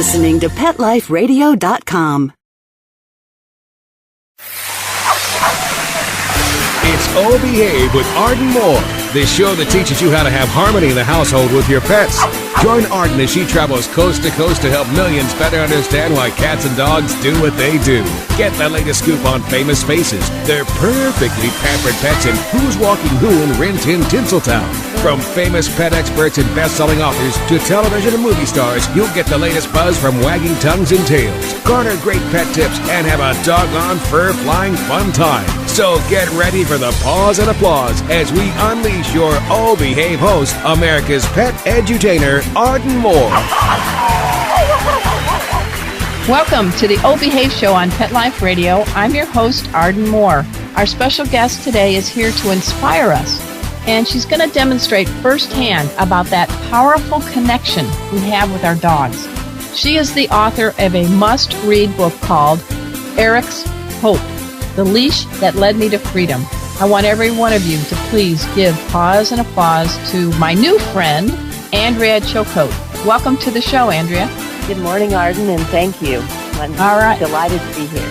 listening to PetLifeRadio.com. It's Oh Behave with Arden Moore, the show that teaches you how to have harmony in the household with your pets. Join Arden as she travels coast to coast to help millions better understand why cats and dogs do what they do. Get the latest scoop on famous faces, their perfectly pampered pets, and who's walking who in Rin Tin Tinseltown. From famous pet experts and best-selling authors to television and movie stars, you'll get the latest buzz from wagging tongues and tails. Garner great pet tips and have a doggone fur-flying fun time. So get ready for the pause and applause as we unleash your Oh Behave host, America's pet edutainer, Arden Moore. Welcome to the Oh Behave Show on Pet Life Radio. I'm your host, Arden Moore. Our special guest today is here to inspire us, and she's going to demonstrate firsthand about that powerful connection we have with our dogs. She is the author of a must-read book called Eriks Hope, The Leash That Led Me to Freedom. I want every one of you to please give pause and applause to my new friend, Andrea Chilcote. Welcome to the show, Andrea. Good morning, Arden, and thank you. I'm delighted to be here.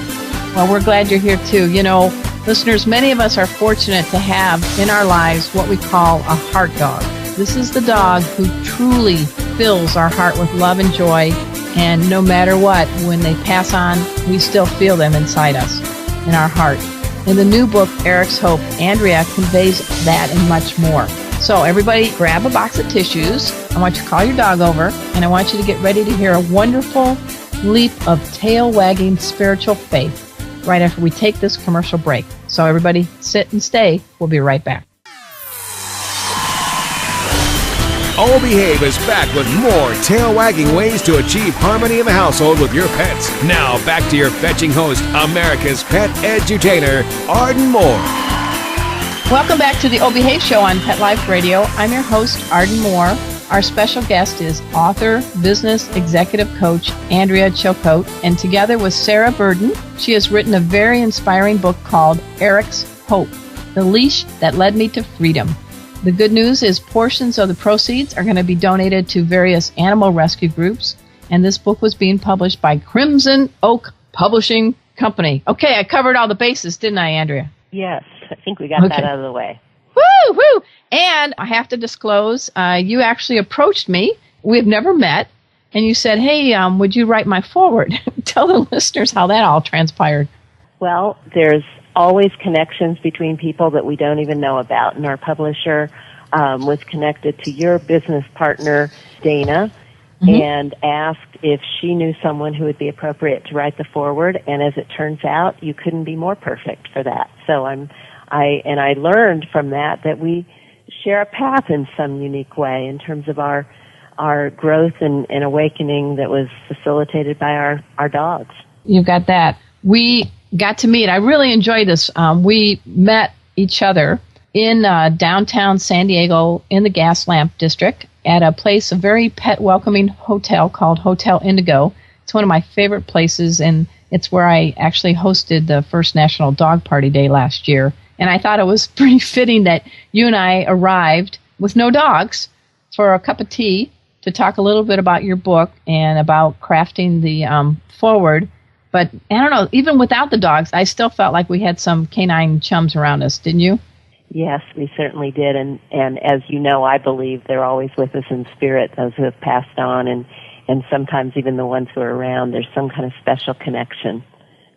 Well, we're glad you're here, too. You know, listeners, many of us are fortunate to have in our lives what we call a heart dog. This is the dog who truly fills our heart with love and joy, and no matter what, when they pass on, we still feel them inside us, in our heart. In the new book, Eriks Hope, Andrea conveys that and much more. So everybody grab a box of tissues. I want you to call your dog over, and I want you to get ready to hear a wonderful leap of tail-wagging spiritual faith right after we take this commercial break. So everybody sit and stay. We'll be right back. Oh Behave is back with more tail-wagging ways to achieve harmony in the household with your pets. Now back to your fetching host, America's pet edutainer, Arden Moore. Welcome back to the Oh Behave Show on Pet Life Radio. I'm your host, Arden Moore. Our special guest is author, business executive coach, Andrea Chilcote, and together with Sarah Burden, she has written a very inspiring book called Eriks Hope, The Leash That Led Me to Freedom. The good news is portions of the proceeds are going to be donated to various animal rescue groups, and this book was being published by Crimson Oak Publishing Company. Okay, I covered all the bases, didn't I, Andrea? Yes, I think we got that out of the way. Woo, woo! And I have to disclose, you actually approached me. We've never met, and you said, hey, would you write my foreword? Tell the listeners how that all transpired. Well, there's always connections between people that we don't even know about, and our publisher was connected to your business partner, Dana, and asked if she knew someone who would be appropriate to write the foreword, and as it turns out, you couldn't be more perfect for that. So I learned from that we share a path in some unique way in terms of our growth and awakening that was facilitated by our dogs. You got that. We got to meet. I really enjoyed this. We met each other in downtown San Diego in the Gas Lamp District at a place, a very pet-welcoming hotel called Hotel Indigo. It's one of my favorite places, and it's where I actually hosted the first National Dog Party Day last year. And I thought it was pretty fitting that you and I arrived with no dogs for a cup of tea to talk a little bit about your book and about crafting the foreword. But I don't know, even without the dogs, I still felt like we had some canine chums around us, didn't you? Yes, we certainly did. And as you know, I believe they're always with us in spirit, those who have passed on, and sometimes even the ones who are around. There's some kind of special connection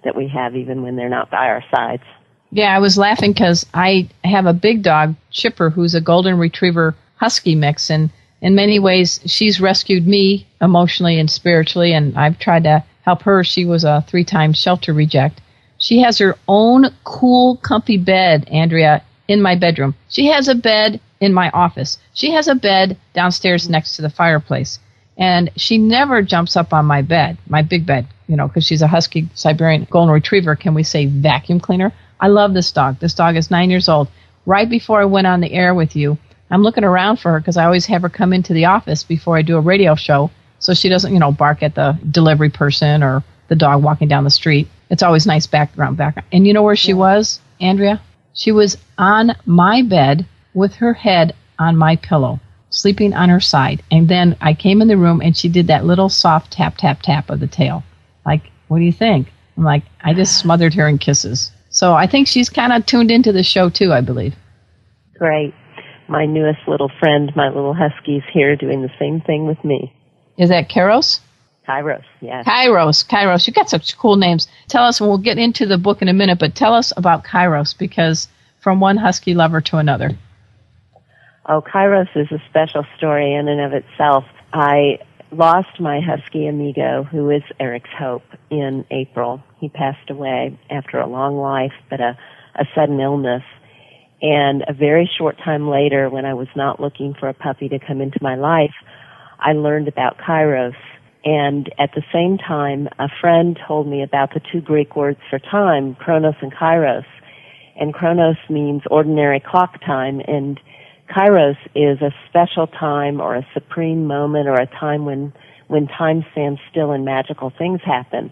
that we have even when they're not by our sides. Yeah, I was laughing because I have a big dog, Chipper, who's a golden retriever husky mix, and in many ways she's rescued me emotionally and spiritually, and I've tried to help her. She was a 3-time shelter reject. She has her own cool, comfy bed, Andrea, in my bedroom. She has a bed in my office. She has a bed downstairs next to the fireplace. And she never jumps up on my bed, my big bed, because she's a husky Siberian golden retriever. Can we say vacuum cleaner? I love this dog. This dog is 9 years old. Right before I went on the air with you, I'm looking around for her because I always have her come into the office before I do a radio show so she doesn't, bark at the delivery person or the dog walking down the street. It's always nice background. And you know where she was, Andrea? She was on my bed with her head on my pillow. sleeping on her side. And then I came in the room and she did that little soft tap, tap, tap of the tail. Like, what do you think? I'm like, I just smothered her in kisses. So I think she's kind of tuned into the show too, I believe. Great. My newest little friend, my little husky's here doing the same thing with me. Is that Kairos? Kairos, yes. Kairos. You got such cool names. Tell us, and we'll get into the book in a minute, but tell us about Kairos, because from one husky lover to another. Oh, Kairos is a special story in and of itself. I lost my husky amigo, who is Erik's Hope, in April. He passed away after a long life, but a sudden illness. And a very short time later, when I was not looking for a puppy to come into my life, I learned about Kairos. And at the same time, a friend told me about the two Greek words for time, chronos and kairos. And chronos means ordinary clock time, and kairos is a special time or a supreme moment or a time when time stands still and magical things happen.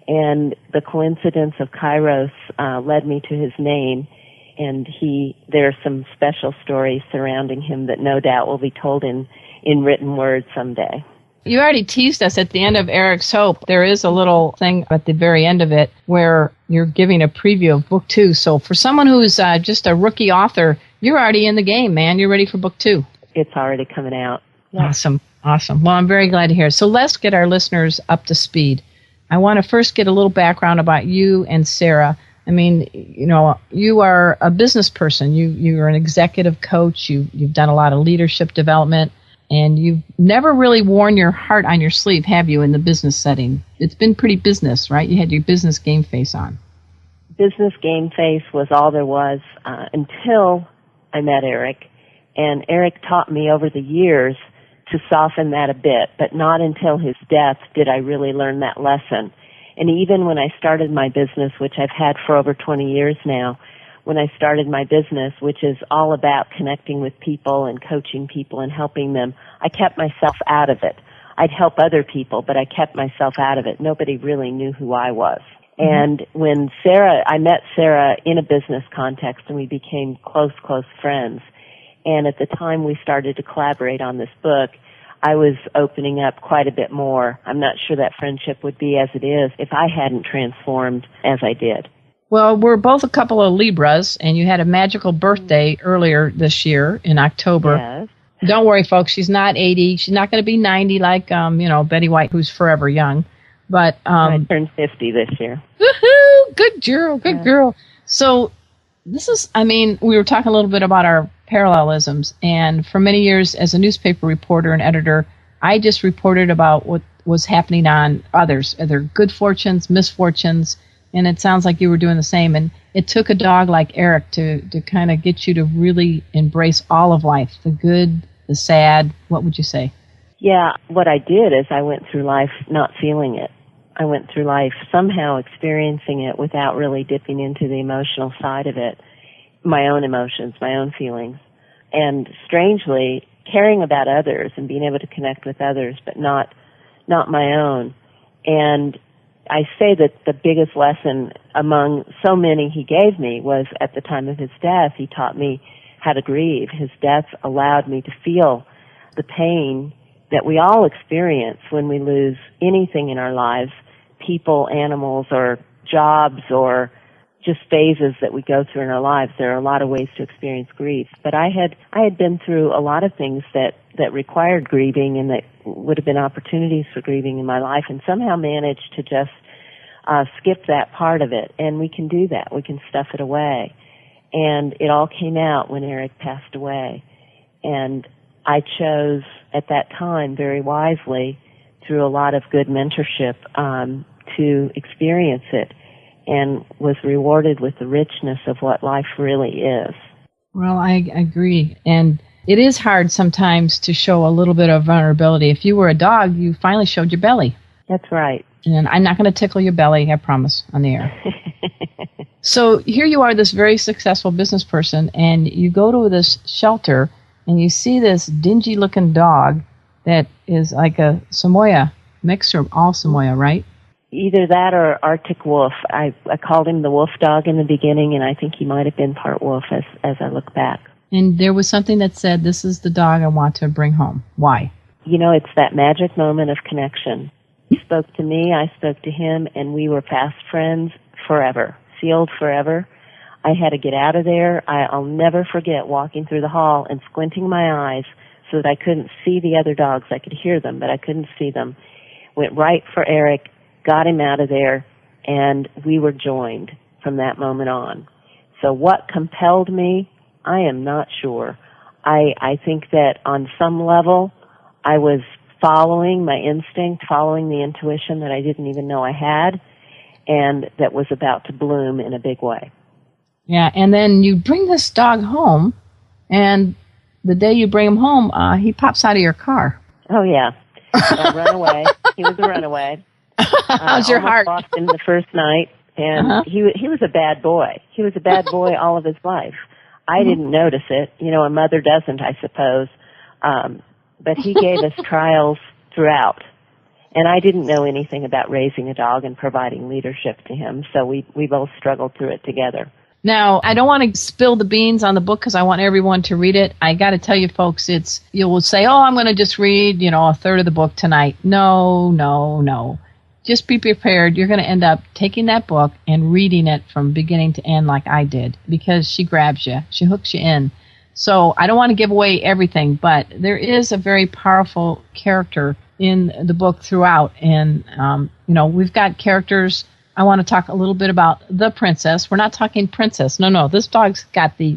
And the coincidence of kairos led me to his name, and there are some special stories surrounding him that no doubt will be told in written word someday. You already teased us at the end of Eriks Hope. There is a little thing at the very end of it where you're giving a preview of book 2. So for someone who's just a rookie author, you're already in the game, man. You're ready for book 2. It's already coming out. Yeah. Awesome. Well, I'm very glad to hear. So let's get our listeners up to speed. I want to first get a little background about you and Sarah. I mean, you are a business person. You're an executive coach. You've done a lot of leadership development. And you've never really worn your heart on your sleeve, have you, in the business setting? It's been pretty business, right? You had your business game face on. Business game face was all there was until I met Erik. And Erik taught me over the years to soften that a bit, but not until his death did I really learn that lesson. And even when I started my business, which I've had for over 20 years now, when I started my business, which is all about connecting with people and coaching people and helping them, I kept myself out of it. I'd help other people, but I kept myself out of it. Nobody really knew who I was. Mm-hmm. And when I met Sarah in a business context, and we became close friends. And at the time we started to collaborate on this book, I was opening up quite a bit more. I'm not sure that friendship would be as it is if I hadn't transformed as I did. Well, we're both a couple of Libras, and you had a magical birthday earlier this year in October. Yes. Don't worry, folks. She's not 80. She's not going to be 90 like, Betty White, who's forever young. But I turned 50 this year. Woohoo! Good girl. So this is, we were talking a little bit about our parallelisms, and for many years as a newspaper reporter and editor, I just reported about what was happening on others, their good fortunes, misfortunes. And it sounds like you were doing the same. And it took a dog like Erik to kind of get you to really embrace all of life, the good, the sad. What would you say? Yeah, what I did is I went through life not feeling it. I went through life somehow experiencing it without really dipping into the emotional side of it, my own emotions, my own feelings. And strangely, caring about others and being able to connect with others, but not my own. And I say that the biggest lesson among so many he gave me was at the time of his death, he taught me how to grieve. His death allowed me to feel the pain that we all experience when we lose anything in our lives, people, animals, or jobs, or just phases that we go through in our lives. There are a lot of ways to experience grief. But I had been through a lot of things that required grieving and that would have been opportunities for grieving in my life, and somehow managed to just skip that part of it. And we can do that. We can stuff it away. And it all came out when Erik passed away. And I chose at that time very wisely, through a lot of good mentorship, to experience it, and was rewarded with the richness of what life really is. Well, I agree. And it is hard sometimes to show a little bit of vulnerability. If you were a dog, you finally showed your belly. That's right. And I'm not going to tickle your belly, I promise, on the air. So here you are, this very successful business person, and you go to this shelter, and you see this dingy-looking dog that is like a Samoyed mix, or all Samoyed, right? Either that or Arctic wolf. I called him the wolf dog in the beginning, and I think he might have been part wolf as I look back. And there was something that said, this is the dog I want to bring home. Why? It's that magic moment of connection. He spoke to me, I spoke to him, and we were fast friends forever, sealed forever. I had to get out of there. I'll never forget walking through the hall and squinting my eyes so that I couldn't see the other dogs. I could hear them, but I couldn't see them. Went right for Erik, got him out of there, and we were joined from that moment on. So what compelled me, I am not sure. I think that on some level, I was following my instinct, following the intuition that I didn't even know I had, and that was about to bloom in a big way. Yeah, and then you bring this dog home, and the day you bring him home, he pops out of your car. Oh, yeah. A runaway. He was a runaway. How's your heart? I lost him the first night, and he was a bad boy. He was a bad boy all of his life. I didn't notice it. A mother doesn't, I suppose. But he gave us trials throughout. And I didn't know anything about raising a dog and providing leadership to him, so we both struggled through it together. Now, I don't want to spill the beans on the book because I want everyone to read it. I got to tell you, folks, you will say, I'm going to just read, a third of the book tonight. No. Just be prepared. You're going to end up taking that book and reading it from beginning to end like I did because she grabs you. She hooks you in. So I don't want to give away everything, but there is a very powerful character in the book throughout. And, we've got characters. I want to talk a little bit about the princess. We're not talking princess. No. This dog's got the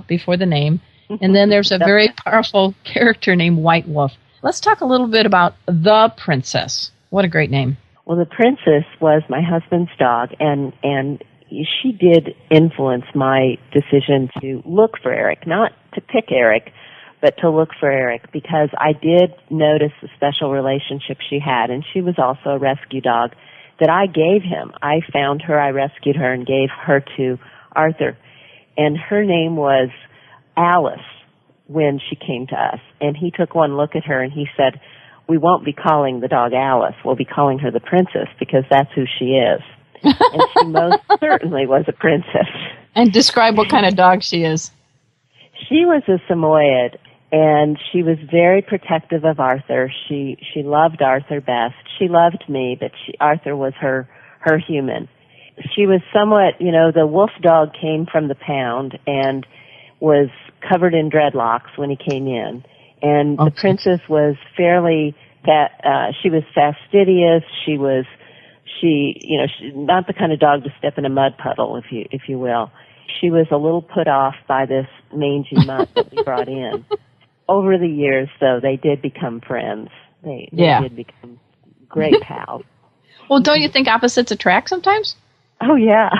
before the name. And then there's a very powerful character named White Wolf. Let's talk a little bit about the princess. What a great name. Well, the princess was my husband's dog, and she did influence my decision to look for Erik, not to pick Erik, but to look for Erik, because I did notice the special relationship she had, and she was also a rescue dog that I gave him. I found her, I rescued her, and gave her to Arthur. And her name was Alice when she came to us. And he took one look at her and he said, we won't be calling the dog Alice, we'll be calling her the princess because that's who she is. And she most certainly was a princess. And describe what kind of dog she is. She was a Samoyed, and she was very protective of Arthur. She loved Arthur best. She loved me, but Arthur was her human. She was somewhat, the wolf dog came from the pound and was covered in dreadlocks when he came in. And the princess was she was fastidious. She's not the kind of dog to step in a mud puddle, if you will. She was a little put off by this mangy mutt that we brought in. Over the years, though, they did become friends. They did become great pals. Well, don't you think opposites attract sometimes? Oh, yeah.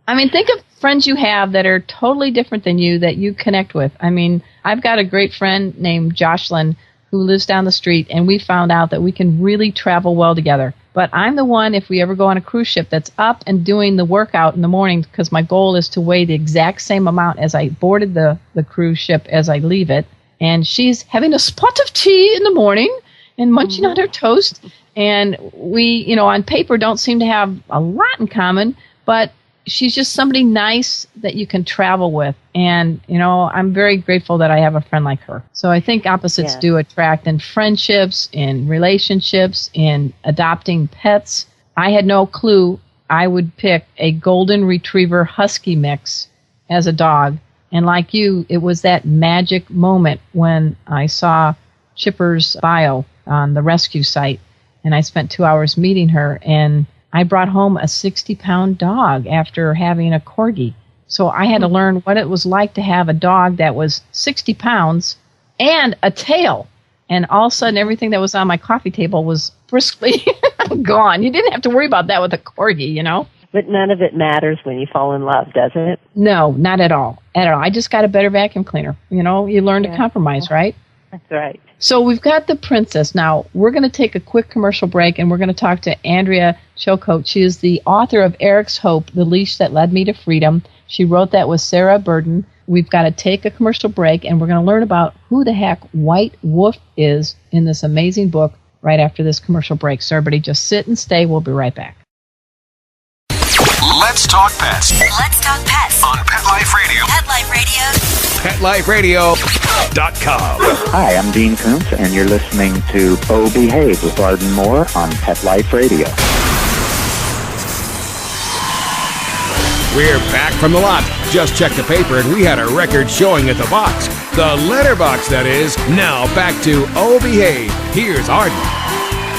I mean, think of friends you have that are totally different than you that you connect with. I mean, I've got a great friend named Jocelyn who lives down the street, and we found out that we can really travel well together. But I'm the one, if we ever go on a cruise ship, that's up and doing the workout in the morning because my goal is to weigh the exact same amount as I boarded the cruise ship as I leave it. And she's having a spot of tea in the morning and munching on her toast. And we, on paper don't seem to have a lot in common, but she's just somebody nice that you can travel with. And, I'm very grateful that I have a friend like her. So I think opposites do attract in friendships, in relationships, in adopting pets. I had no clue I would pick a golden retriever husky mix as a dog. And like you, it was that magic moment when I saw Chipper's bio on the rescue site. And I spent 2 hours meeting her, and I brought home a 60-pound dog after having a corgi. So I had to learn what it was like to have a dog that was 60 pounds and a tail. And all of a sudden, everything that was on my coffee table was briskly gone. You didn't have to worry about that with a corgi, But none of it matters when you fall in love, does it? No, not at all. I just got a better vacuum cleaner. You learn to compromise, right? That's right. So we've got the princess. Now, we're going to take a quick commercial break, and we're going to talk to Andrea Chilcote. She is the author of Eriks Hope, The Leash That Led Me to Freedom. She wrote that with Sarah Burden. We've got to take a commercial break, and we're going to learn about who the heck White Wolf is in this amazing book right after this commercial break. So everybody just sit and stay. We'll be right back. Let's talk pets. Let's talk pets On Pet Life Radio. Pet Life Radio. PetLifeRadio.com. Hi, I'm Dean Koontz, and you're listening to Oh Behave with Arden Moore on Pet Life Radio. We're back from the lot. Just checked the paper and we had a record showing at the box. The letterbox, that is. Now back to Oh Behave. Here's Arden.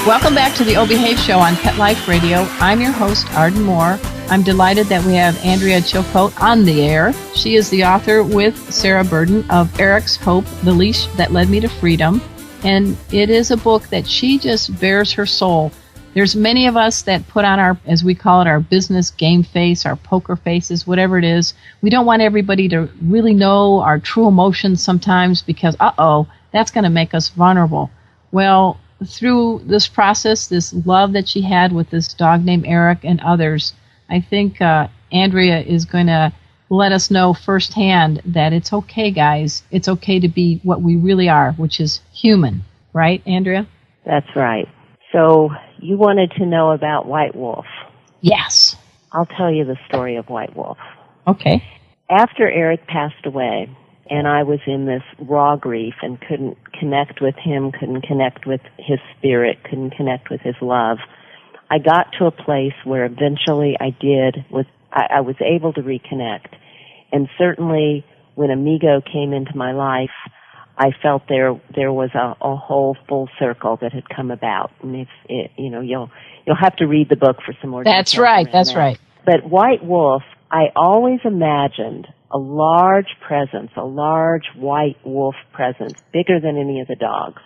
Welcome back to the O Behave Show on Pet Life Radio. I'm your host, Arden Moore. I'm delighted that we have Andrea Chilcote on the air. She is the author with Sarah Burden of Eriks Hope, The Leash That Led Me to Freedom. And it is a book that she just bears her soul. There's many of us that put on our, as we call it, our business game face, our poker faces, whatever it is. We don't want everybody to really know our true emotions sometimes because, that's going to make us vulnerable. Well, through this process, this love that she had with this dog named Erik and others, I think Andrea is going to let us know firsthand that it's okay, guys. It's okay to be what we really are, which is human. Right, Andrea? That's right. So you wanted to know about White Wolf. Yes. I'll tell you the story of White Wolf. Okay. After Erik passed away, and I was in this raw grief and couldn't connect with him, couldn't connect with his spirit, couldn't connect with his love, I got to a place where eventually I was able to reconnect. And certainly when Amigo came into my life, I felt there was a whole full circle that had come about. And you'll have to read the book for some more details. That's right. But White Wolf, I always imagined a large presence, a large white wolf presence, bigger than any of the dogs.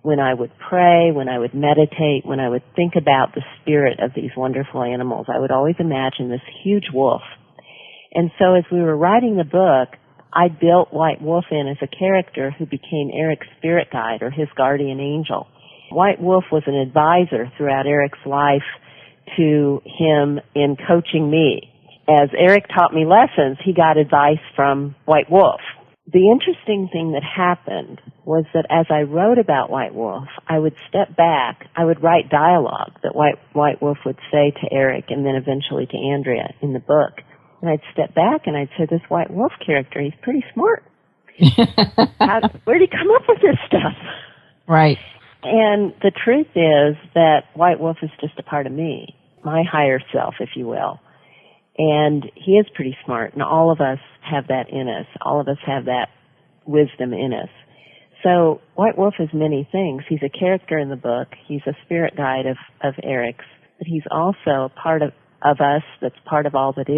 When I would pray, when I would meditate, when I would think about the spirit of these wonderful animals, I would always imagine this huge wolf. And so as we were writing the book, I built White Wolf in as a character who became Erik's spirit guide or his guardian angel. White Wolf was an advisor throughout Erik's life to him in coaching me. As Erik taught me lessons, he got advice from White Wolf. The interesting thing that happened was that as I wrote about White Wolf, I would step back, I would write dialogue that White Wolf would say to Erik and then eventually to Andrea in the book. And I'd step back and I'd say, this White Wolf character, he's pretty smart. Where'd he come up with this stuff? Right. And the truth is that White Wolf is just a part of me, my higher self, if you will. And he is pretty smart, and all of us have that in us. All of us have that wisdom in us. So White Wolf is many things. He's a character in the book. He's a spirit guide of Erik's, but he's also a part of us that's part of all that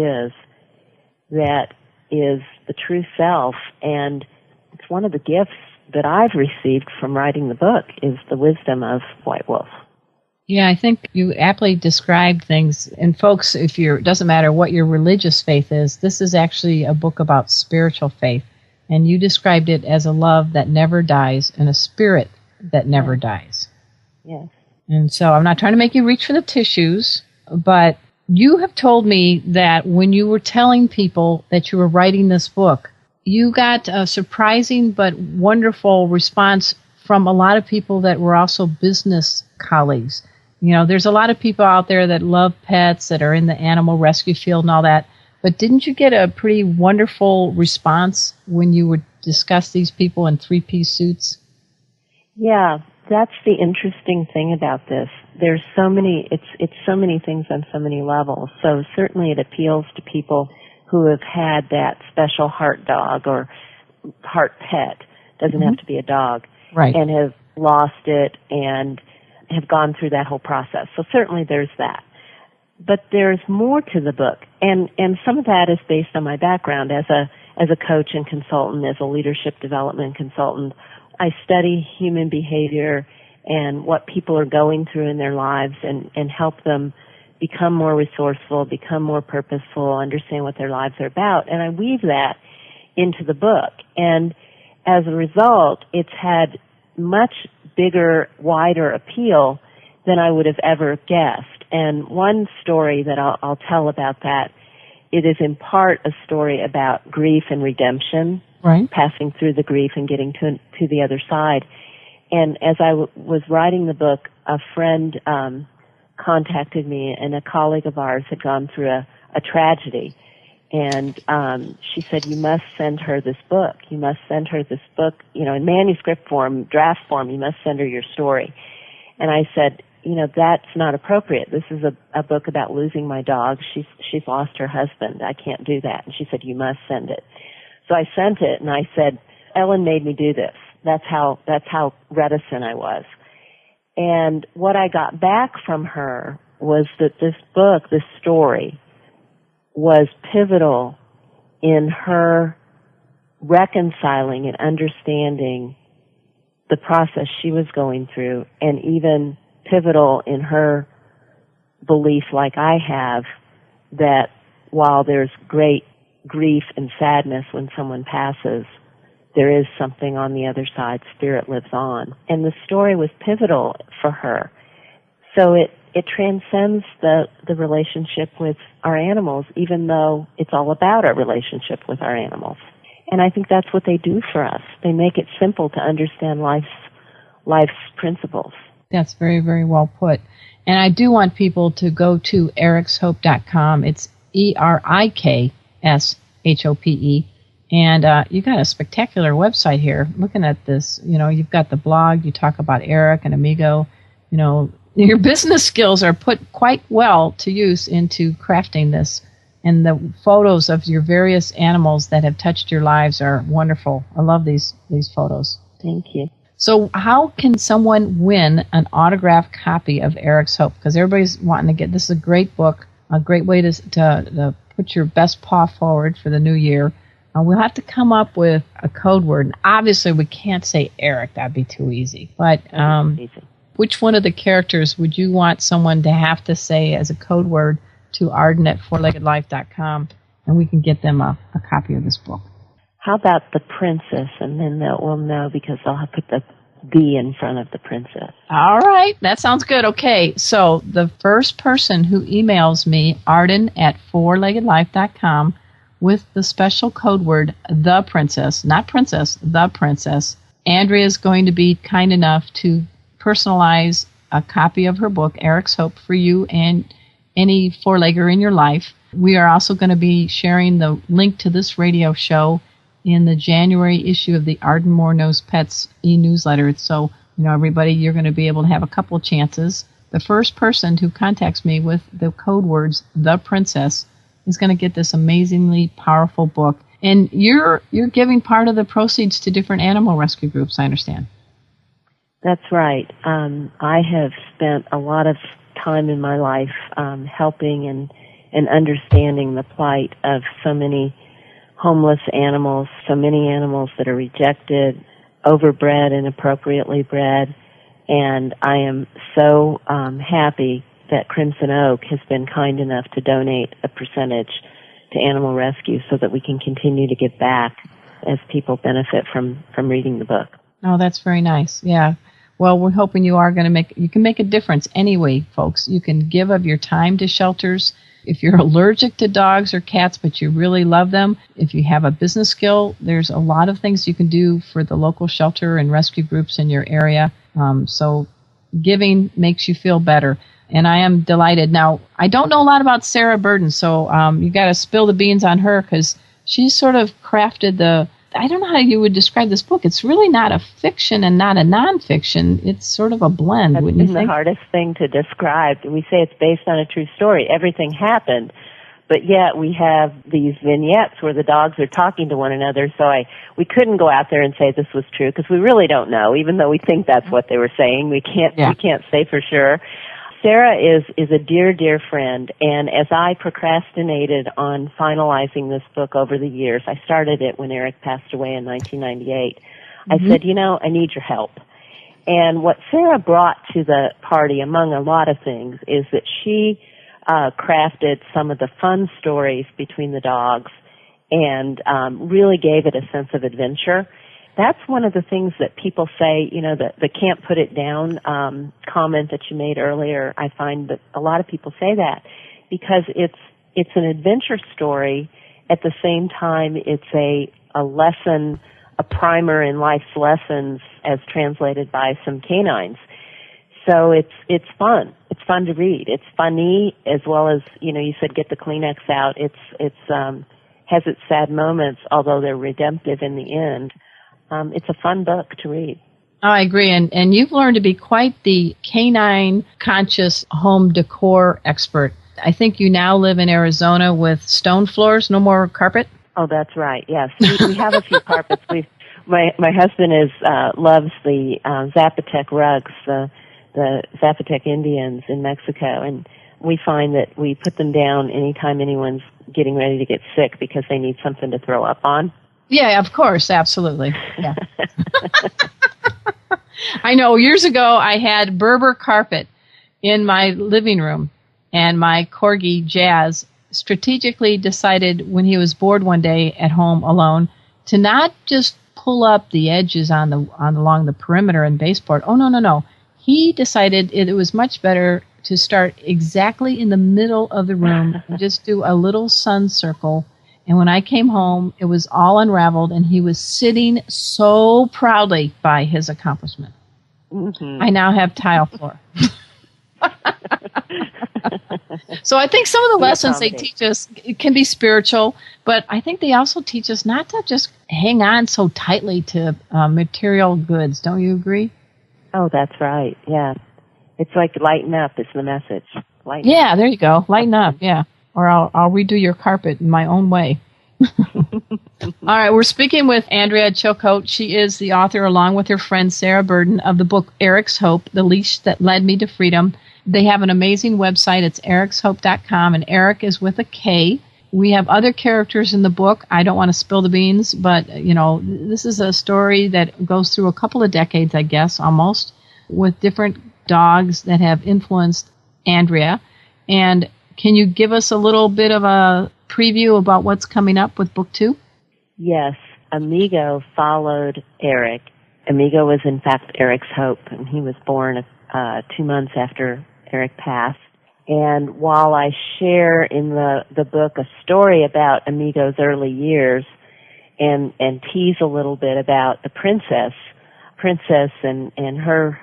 is the true self. And it's one of the gifts that I've received from writing the book is the wisdom of White Wolf. Yeah, I think you aptly described things. And folks, it doesn't matter what your religious faith is, this is actually a book about spiritual faith. And you described it as a love that never dies and a spirit that never dies. Yes. And so I'm not trying to make you reach for the tissues, but you have told me that when you were telling people that you were writing this book, you got a surprising but wonderful response from a lot of people that were also business colleagues. You know, there's a lot of people out there that love pets, that are in the animal rescue field and all that. But didn't you get a pretty wonderful response when you would discuss these people in three-piece suits? Yeah, that's the interesting thing about this. There's so many, it's so many things on so many levels. So certainly it appeals to people who have had that special heart dog or heart pet. Doesn't have to be a dog. Right. And have lost it and have gone through that whole process. So certainly there's that. But there's more to the book. And some of that is based on my background as a coach and consultant, as a leadership development consultant. I study human behavior and what people are going through in their lives and help them become more resourceful, become more purposeful, understand what their lives are about. And I weave that into the book. And as a result, it's had much bigger, wider appeal than I would have ever guessed. And one story that I'll tell about that, it is in part a story about grief and redemption, right? Passing through the grief and getting to the other side. And as I was writing the book, a friend contacted me, and a colleague of ours had gone through a tragedy. And she said, you must send her this book. You must send her this book, in manuscript form, draft form. You must send her your story. And I said, that's not appropriate. This is a book about losing my dog. She's lost her husband. I can't do that. And she said, you must send it. So I sent it, and I said, Ellen made me do this. That's how reticent I was. And what I got back from her was that this book, this story, was pivotal in her reconciling and understanding the process she was going through, and even pivotal in her belief, like I have, that while there's great grief and sadness when someone passes, there is something on the other side. Spirit lives on. And the story was pivotal for her. So it transcends the relationship with our animals, even though it's all about our relationship with our animals. And I think that's what they do for us. They make it simple to understand life's principles. That's very, very well put. And I do want people to go to erikshope.com. It's ERIKSHOPE. And you got a spectacular website here. Looking at this, you've got the blog. You talk about Erik and Amigo. Your business skills are put quite well to use into crafting this. And the photos of your various animals that have touched your lives are wonderful. I love these photos. Thank you. So how can someone win an autographed copy of Eriks Hope? Because everybody's wanting to get, this is a great book, a great way to put your best paw forward for the new year. We'll have to come up with a code word. And obviously, we can't say Erik. That'd be too easy. But which one of the characters would you want someone to have to say as a code word to Arden at fourleggedlife.com, and we can get them a copy of this book? How about the princess? And then we'll know, because I'll have put the B in front of the princess. All right. That sounds good. Okay. So the first person who emails me, Arden at fourleggedlife.com, with the special code word, the princess, not princess, the princess, Andrea is going to be kind enough to personalize a copy of her book, Eriks Hope, for you and any four-legger in your life. We are also going to be sharing the link to this radio show in the January issue of the Arden Moore Knows Pets e-newsletter. So, everybody, you're going to be able to have a couple of chances. The first person who contacts me with the code words, the princess, is going to get this amazingly powerful book. And you're giving part of the proceeds to different animal rescue groups, I understand. That's right. I have spent a lot of time in my life helping and understanding the plight of so many homeless animals, so many animals that are rejected, overbred, inappropriately bred. And I am so happy that Crimson Oak has been kind enough to donate a percentage to animal rescue so that we can continue to give back as people benefit from reading the book. Oh, that's very nice. Yeah. Well, we're hoping you are going to you can make a difference anyway, folks. You can give of your time to shelters. If you're allergic to dogs or cats, but you really love them, if you have a business skill, there's a lot of things you can do for the local shelter and rescue groups in your area. So giving makes you feel better. And I am delighted. Now, I don't know a lot about Sarah Burden, so you got to spill the beans on her, because she sort of crafted I don't know how you would describe this book. It's really not a fiction and not a nonfiction. It's sort of a blend, wouldn't you think? That's the hardest thing to describe. We say it's based on a true story. Everything happened, but yet we have these vignettes where the dogs are talking to one another. So we couldn't go out there and say this was true, because we really don't know. Even though we think that's what they were saying, we can't say for sure. Sarah is a dear, dear friend, and as I procrastinated on finalizing this book over the years, I started it when Erik passed away in 1998. I said, I need your help. And what Sarah brought to the party, among a lot of things, is that she crafted some of the fun stories between the dogs and really gave it a sense of adventure. That's one of the things that people say, the can't put it down comment that you made earlier. I find that a lot of people say that because it's an adventure story. At the same time, it's a lesson, a primer in life's lessons as translated by some canines. So it's fun. It's fun to read. It's funny as well as, you said get the Kleenex out. has its sad moments, although they're redemptive in the end. It's a fun book to read. Oh, I agree. And you've learned to be quite the canine conscious home decor expert. I think you now live in Arizona with stone floors, no more carpet? Oh, that's right. Yes, we have a few carpets. My husband loves the Zapotec rugs, the Zapotec Indians in Mexico, and we find that we put them down anytime anyone's getting ready to get sick because they need something to throw up on. Yeah, of course, absolutely. Yeah. I know. Years ago, I had Berber carpet in my living room, and my corgi, Jazz, strategically decided when he was bored one day at home alone to not just pull up the edges along the perimeter and baseboard. Oh, no. He decided it was much better to start exactly in the middle of the room and just do a little sun circle. And when I came home, it was all unraveled, and he was sitting so proudly by his accomplishment. Mm-hmm. I now have tile floor. So I think some of the lessons they teach us can be spiritual, but I think they also teach us not to just hang on so tightly to material goods. Don't you agree? Oh, that's right. Yeah. It's like lighten up is the message. Lighten up. There you go. Lighten up, yeah. Or I'll redo your carpet in my own way. All right, we're speaking with Andrea Chilcote. She is the author, along with her friend Sarah Burden, of the book Eriks Hope, The Leash That Led Me to Freedom. They have an amazing website. It's erikshope.com, and Erik is with a K. We have other characters in the book. I don't want to spill the beans, but, this is a story that goes through a couple of decades, I guess, almost, with different dogs that have influenced Andrea. And can you give us a little bit of a preview about what's coming up with book 2? Yes. Amigo followed Erik. Amigo was, in fact, Erik's Hope, and he was born 2 months after Erik passed. And while I share in the book a story about Amigo's early years and tease a little bit about the princess and her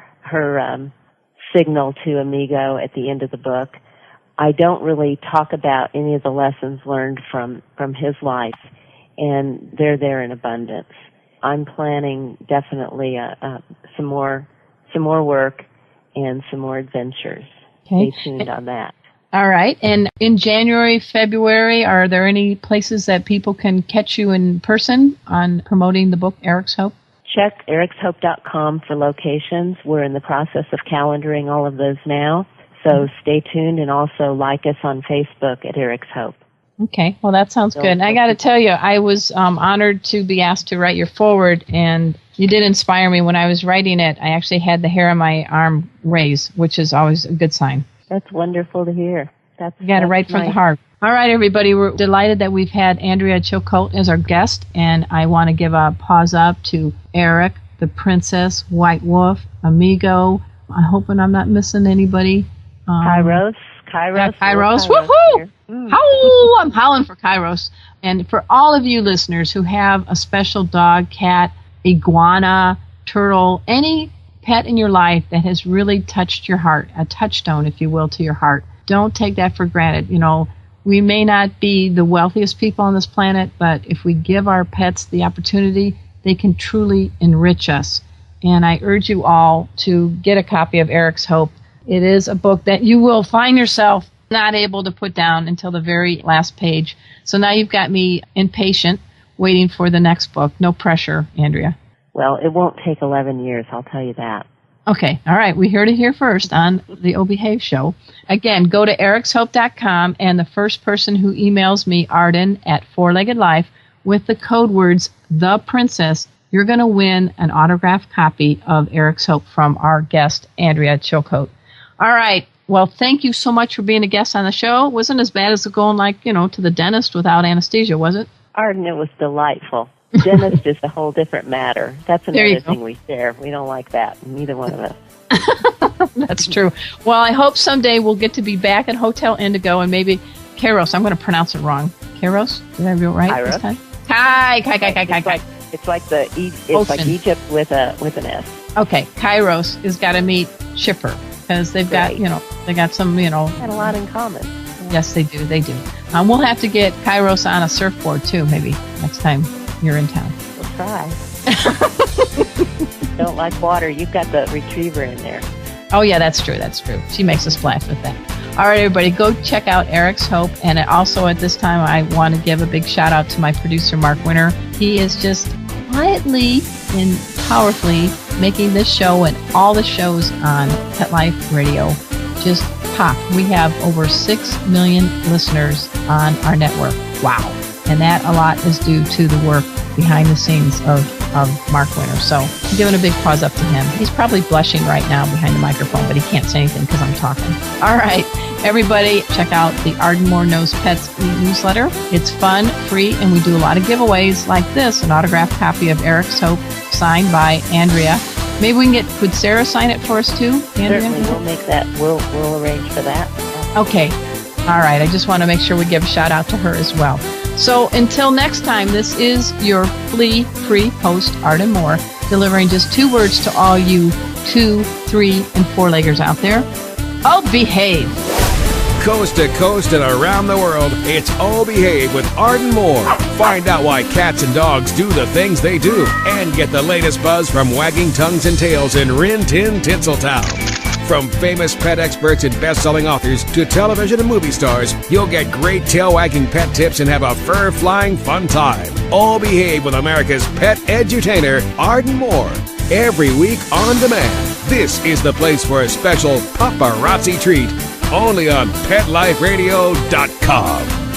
signal to Amigo at the end of the book, I don't really talk about any of the lessons learned from his life, and they're there in abundance. I'm planning definitely some more work and some more adventures. Okay. Stay tuned on that. All right. And in January, February, are there any places that people can catch you in person on promoting the book Eriks Hope? Check erikshope.com for locations. We're in the process of calendaring all of those now. So stay tuned, and also like us on Facebook at Eriks Hope. Okay. Well, that sounds good. And I got to tell you, I was honored to be asked to write your foreword, and you did inspire me. When I was writing it, I actually had the hair on my arm raise, which is always a good sign. That's wonderful to hear. You got to write from the heart. All right, everybody. We're delighted that we've had Andrea Chilcote as our guest, and I want to give a pause up to Erik, the Princess, White Wolf, Amigo. I'm hoping I'm not missing anybody. Kairos. Yeah, Kairos. Woohoo! Howl! I'm howling for Kairos. And for all of you listeners who have a special dog, cat, iguana, turtle, any pet in your life that has really touched your heart, a touchstone, if you will, to your heart, don't take that for granted. We may not be the wealthiest people on this planet, but if we give our pets the opportunity, they can truly enrich us. And I urge you all to get a copy of Eriks Hope. It is a book that you will find yourself not able to put down until the very last page. So now you've got me impatient, waiting for the next book. No pressure, Andrea. Well, it won't take 11 years, I'll tell you that. Okay, all right. We heard it here first on the O Behave Show. Again, go to erikshope.com, and the first person who emails me, Arden, at 4-Legged Life, with the code words, The Princess, you're going to win an autographed copy of Eriks Hope from our guest, Andrea Chilcote. All right. Well, thank you so much for being a guest on the show. It wasn't as bad as going to the dentist without anesthesia, was it? Arden, it was delightful. Dentist is a whole different matter. That's another thing we share. We don't like that, neither one of us. That's true. Well, I hope someday we'll get to be back at Hotel Indigo and maybe Kairos. I'm going to pronounce it wrong. Kairos? Did I do it right this time? Kai. It's like Egypt with an S. Okay, Kairos has got to meet Chipper because they've got, they got some, had a lot in common. Yes, they do. We'll have to get Kairos on a surfboard too, maybe next time you're in town. We'll try. Don't like water. You've got the retriever in there. Oh, yeah, that's true. She makes a splash with that. All right, everybody, go check out Eriks Hope. And also at this time, I want to give a big shout out to my producer, Mark Winter. He is just quietly and powerfully making this show and all the shows on Pet Life Radio just pop. We have over 6 million listeners on our network. Wow. And that a lot is due to the work behind the scenes of Mark Winter. So I'm giving a big pause up to him. He's probably blushing right now behind the microphone, but he can't say anything because I'm talking. All right, everybody, check out the Arden Knows Pets newsletter. It's fun, free, and we do a lot of giveaways like this, an autographed copy of Eriks Hope signed by Andrea. Maybe we can could Sarah sign it for us too, Andrea? Certainly, we'll make that. We'll arrange for that. Okay. All right. I just want to make sure we give a shout out to her as well. So until next time, this is your flea-free host, Arden Moore, delivering just 2 words to all you 2, 3, and 4-leggers out there. Oh, behave. Coast to coast and around the world, it's Oh Behave with Arden Moore. Find out why cats and dogs do the things they do and get the latest buzz from wagging tongues and tails in Rin Tin Tinseltown. From famous pet experts and best-selling authors to television and movie stars, you'll get great tail-wagging pet tips and have a fur-flying fun time. All Behave with America's pet edutainer, Arden Moore. Every week on demand. This is the place for a special paparazzi treat. Only on PetLifeRadio.com.